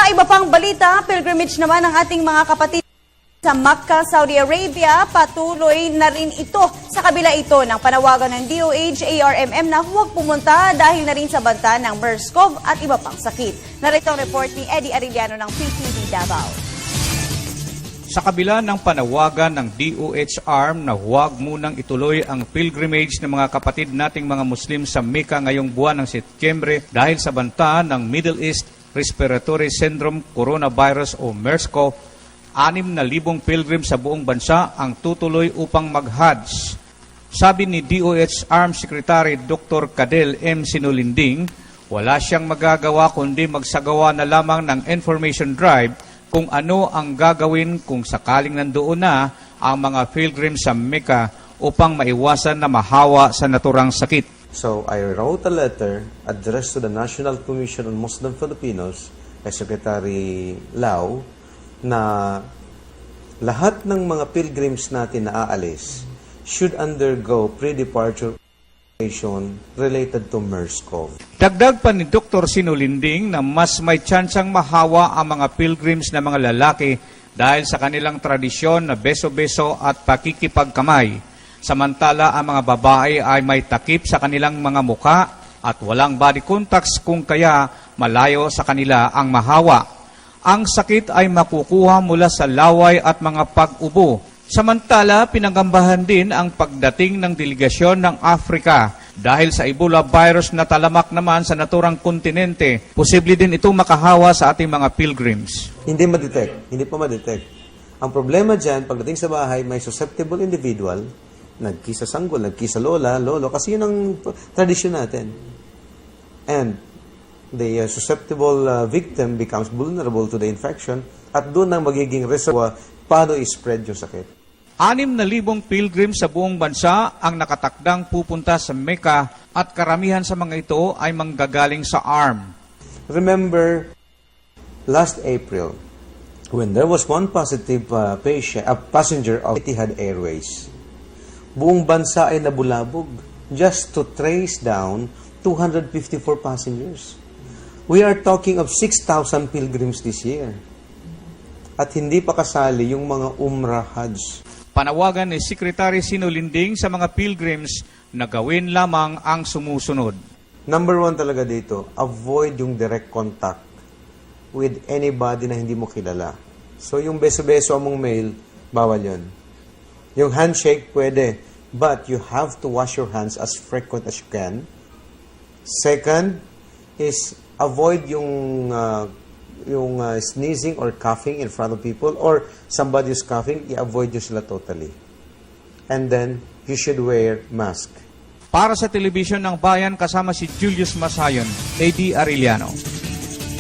Sa iba pang balita, pilgrimage naman ng ating mga kapatid sa Makkah, Saudi Arabia. Patuloy na rin ito sa kabila ito ng panawagan ng DOH, ARMM na huwag pumunta dahil na rin sa banta ng MERS-CoV at iba pang sakit. Narito ang report ni Eddie Arellano ng PTV Davao. Sa kabila ng panawagan ng DOH ARM na huwag munang ituloy ang pilgrimage ng mga kapatid nating mga Muslim sa Mecca ngayong buwan ng Setyembre dahil sa banta ng Middle East Respiratory Syndrome Coronavirus o MERS-CoV, 6,000 pilgrim sa buong bansa ang tutuloy upang mag-Hajj. Sabi ni DOH ARM Secretary Dr. Cadel M. Sinulinding, wala siyang magagawa kundi magsagawa na lamang ng information drive kung ano ang gagawin kung sakaling nandoon na ang mga pilgrim sa Mecca upang maiwasan na mahawa sa naturang sakit. So I wrote a letter addressed to the National Commission on Muslim Filipinos kay Secretary Lau na lahat ng mga pilgrims natin na aalis should undergo pre-departure evaluation related to MERS-CoV. Dagdag pa ni Dr. Sinulinding na mas may tsansang mahawa ang mga pilgrims na mga lalaki dahil sa kanilang tradisyon na beso-beso at pakikipagkamay. Samantala ang mga babae ay may takip sa kanilang mga muka at walang body contacts kung kaya malayo sa kanila ang mahawa. Ang sakit ay makukuha mula sa laway at mga pag-ubo. Samantala, pinanggambahan din ang pagdating ng delegasyon ng Africa dahil sa Ebola virus na talamak naman sa naturang kontinente. Posible din ito makahawa sa ating mga pilgrims. Hindi pa ma-detect. Ang problema dyan, pagdating sa bahay, may susceptible individual, nagkisa sanggol, nagkisa lola, lolo, kasi yun ang tradisyon natin. And the susceptible victim becomes vulnerable to the infection at doon ang magiging reservoir paano i-spread yung sakit. 6,000 pilgrim sa buong bansa ang nakatakdang pupunta sa Mecca at karamihan sa mga ito ay manggagaling sa ARM. Remember, last April, when there was one positive passenger of Etihad Airways, buong bansa ay nabulabog just to trace down 254 passengers. We are talking of 6,000 pilgrims this year. At hindi pa kasali yung mga Umrah Hajj. Panawagan ni Secretary Sinulinding sa mga pilgrims na gawin lamang ang sumusunod. Number 1 talaga dito, avoid yung direct contact with anybody na hindi mo kilala. So yung beso-beso among mail, bawal yun. Yung handshake, pwede. But you have to wash your hands as frequent as you can. Second is avoid yung sneezing or coughing in front of people, or somebody is coughing, i-avoid nyo sila totally. And then, you should wear mask. Para sa Telebisyon ng Bayan, kasama si Julius Masayon, Eddie Arellano.